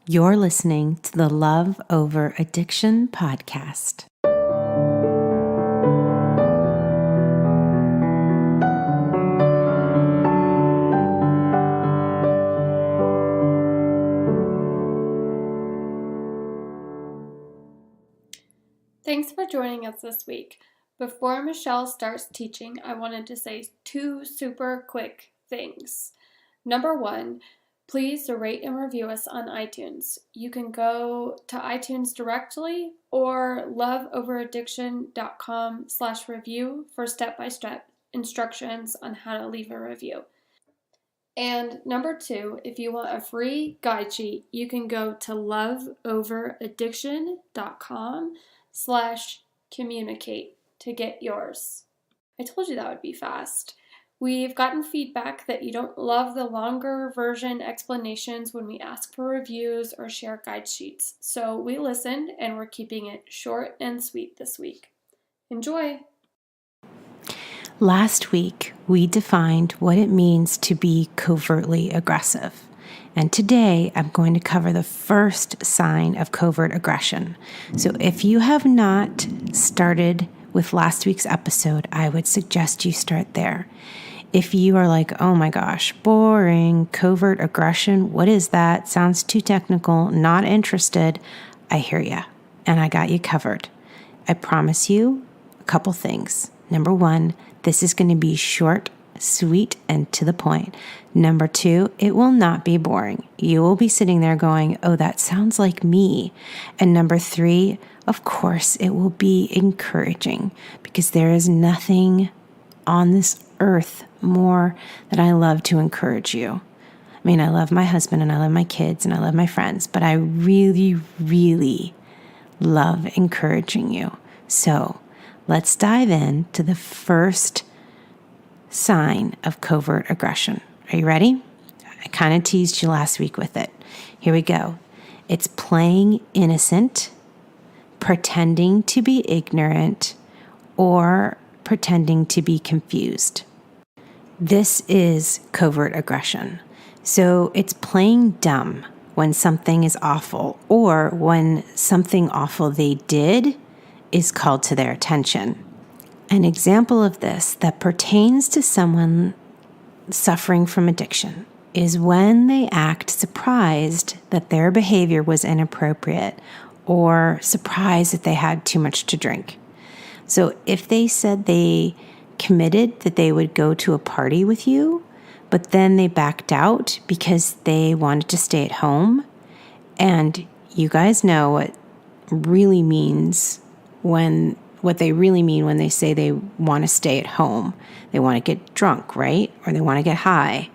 You're listening to the Love Over Addiction podcast. Thanks for joining us this week. Before Michelle starts teaching, I wanted to say two super quick things. Number one, please rate and review us on iTunes. You can go to iTunes directly or loveoveraddiction.com/review for step-by-step instructions on how to leave a review. And number two, if you want a free guide sheet, you can go to loveoveraddiction.com/communicate to get yours. I told you that would be fast. We've gotten feedback that you don't love the longer version explanations when we ask for reviews or share guide sheets. So we listened and we're keeping it short and sweet this week. Enjoy! Last week, we defined what it means to be covertly aggressive. And today, I'm going to cover the first sign of covert aggression. So if you have not started with last week's episode, I would suggest you start there. If you are like, oh my gosh, boring, covert aggression, what is that? Sounds too technical, not interested. I hear you, and I got you covered. I promise you a couple things. Number one, this is going to be short, sweet, and to the point. Number two, it will not be boring. You will be sitting there going, oh, that sounds like me. And number three, of course, it will be encouraging because there is nothing on this earth more that I love to encourage you. I mean, I love my husband and I love my kids and I love my friends, but I really, really love encouraging you. So let's dive into the first sign of covert aggression. Are you ready? I kind of teased you last week with it. Here we go. It's playing innocent, pretending to be ignorant, or pretending to be confused. This is covert aggression. So it's playing dumb when something is awful or when something awful they did is called to their attention. An example of this that pertains to someone suffering from addiction is when they act surprised that their behavior was inappropriate or surprised that they had too much to drink. So if they said they committed that they would go to a party with you, but then they backed out because they wanted to stay at home, and you guys know what they really mean when they say they want to stay at home. They want to get drunk, right? Or they want to get high.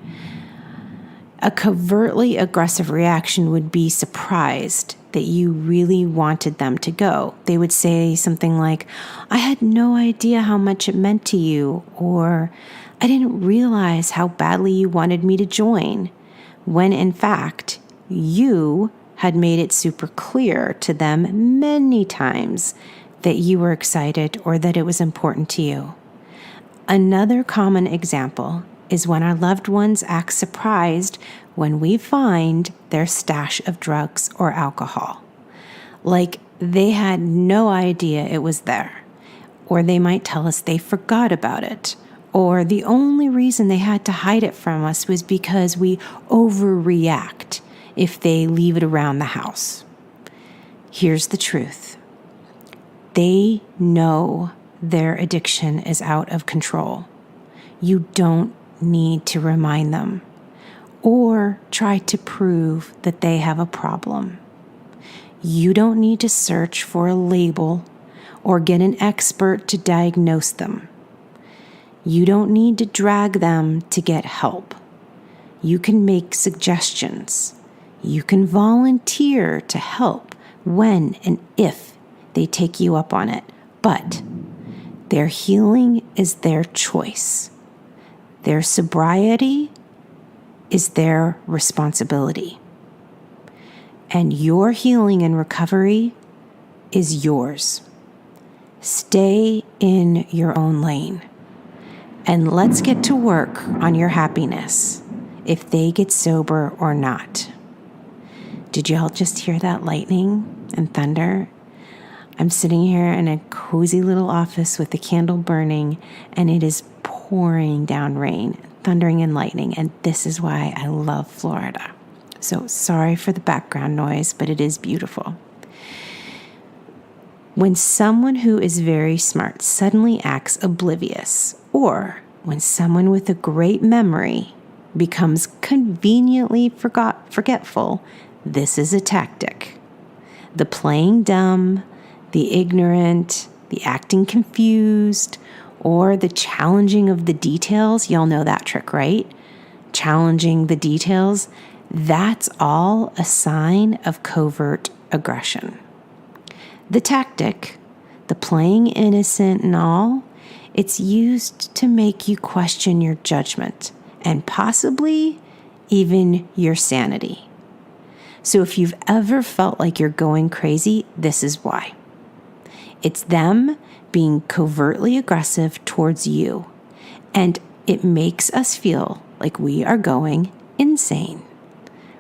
A covertly aggressive reaction would be surprised that you really wanted them to go. They would say something like, I had no idea how much it meant to you, or I didn't realize how badly you wanted me to join, when in fact, you had made it super clear to them many times that you were excited or that it was important to you. Another common example is when our loved ones act surprised when we find their stash of drugs or alcohol. Like they had no idea it was there, or they might tell us they forgot about it, or the only reason they had to hide it from us was because we overreact if they leave it around the house. Here's the truth. They know their addiction is out of control. You don't need to remind them or try to prove that they have a problem. You don't need to search for a label or get an expert to diagnose them. You don't need to drag them to get help. You can make suggestions. You can volunteer to help when and if they take you up on it, but their healing is their choice. Their sobriety is their responsibility. And your healing and recovery is yours. Stay in your own lane. And let's get to work on your happiness, if they get sober or not. Did y'all just hear that lightning and thunder? I'm sitting here in a cozy little office with the candle burning, and it is pouring down rain, thundering and lightning, and this is why I love Florida. So sorry for the background noise, but it is beautiful. When someone who is very smart suddenly acts oblivious, or when someone with a great memory becomes conveniently forgetful, this is a tactic. The playing dumb, the ignorant, the acting confused, or the challenging of the details. Y'all know that trick, right? Challenging the details. That's all a sign of covert aggression. The tactic, the playing innocent and all, it's used to make you question your judgment and possibly even your sanity. So if you've ever felt like you're going crazy, this is why. It's them being covertly aggressive towards you, and it makes us feel like we are going insane,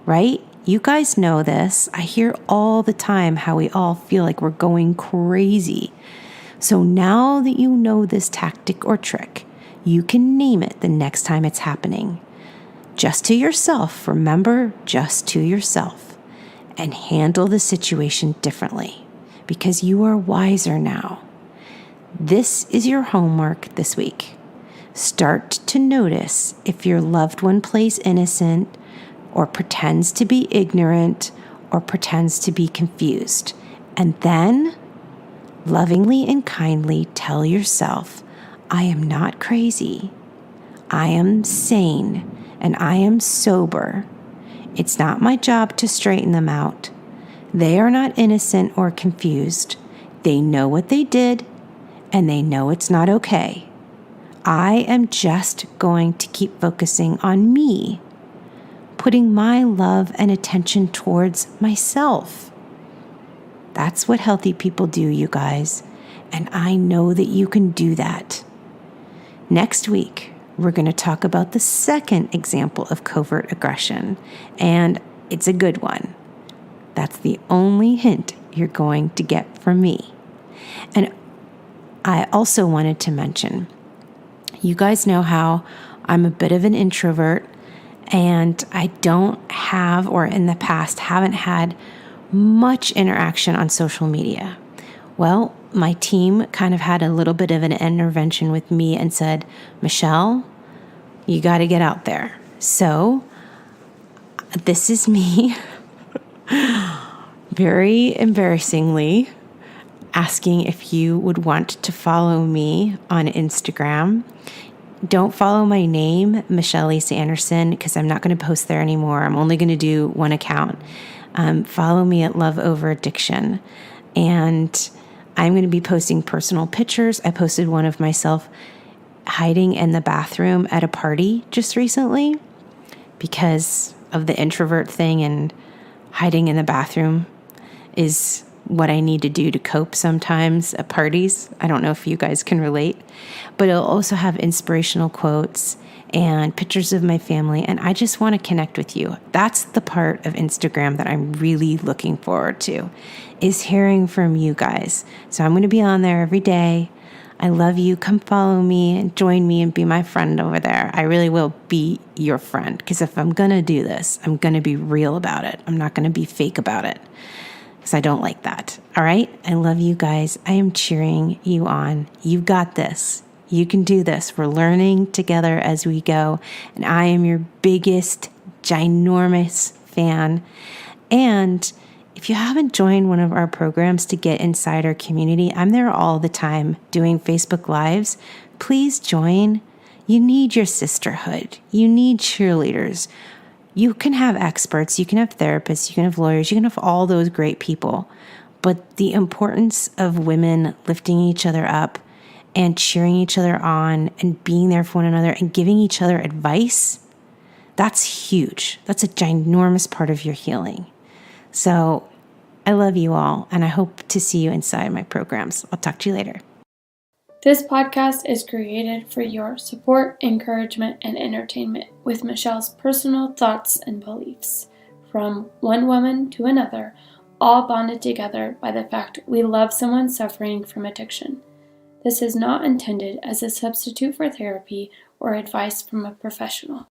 right? You guys know this. I hear all the time how we all feel like we're going crazy. So now that you know this tactic or trick, you can name it the next time it's happening. Just to yourself, remember, just to yourself, and handle the situation differently because you are wiser now. This is your homework this week. Start to notice if your loved one plays innocent or pretends to be ignorant or pretends to be confused. And then lovingly and kindly tell yourself, I am not crazy. I am sane and I am sober. It's not my job to straighten them out. They are not innocent or confused. They know what they did and they know it's not okay. I am just going to keep focusing on me, putting my love and attention towards myself. That's what healthy people do, you guys, and I know that you can do that. Next week, we're going to talk about the second example of covert aggression, and it's a good one. That's the only hint you're going to get from me. And I also wanted to mention, you guys know how I'm a bit of an introvert and I don't have, or in the past haven't had much interaction on social media. Well, my team kind of had a little bit of an intervention with me and said, Michelle, you got to get out there. So this is me very embarrassingly asking if you would want to follow me on Instagram. Don't follow my name, Michelle Lacey Anderson, because I'm not going to post there anymore. I'm only going to do one account. Follow me at Love Over Addiction. And I'm going to be posting personal pictures. I posted one of myself hiding in the bathroom at a party just recently because of the introvert thing, and hiding in the bathroom is what I need to do to cope sometimes at parties. I don't know if you guys can relate, but it'll also have inspirational quotes and pictures of my family, and I just want to connect with you. That's the part of Instagram that I'm really looking forward to, is hearing from you guys. So I'm going to be on there every day. I love you. Come follow me and join me and be my friend over there. I really will be your friend, because if I'm going to do this, I'm going to be real about it. I'm not going to be fake about it, because I don't like that. All right? I love you guys. I am cheering you on. You got this. You can do this. We're learning together as we go. And I am your biggest, ginormous fan. And if you haven't joined one of our programs to get inside our community, I'm there all the time doing Facebook Lives. Please join. You need your sisterhood. You need cheerleaders. You can have experts, you can have therapists, you can have lawyers, you can have all those great people. But the importance of women lifting each other up and cheering each other on and being there for one another and giving each other advice, that's huge. That's a ginormous part of your healing. So I love you all, and I hope to see you inside my programs. I'll talk to you later. This podcast is created for your support, encouragement, and entertainment with Michelle's personal thoughts and beliefs. from one woman to another, all bonded together by the fact we love someone suffering from addiction. This is not intended as a substitute for therapy or advice from a professional.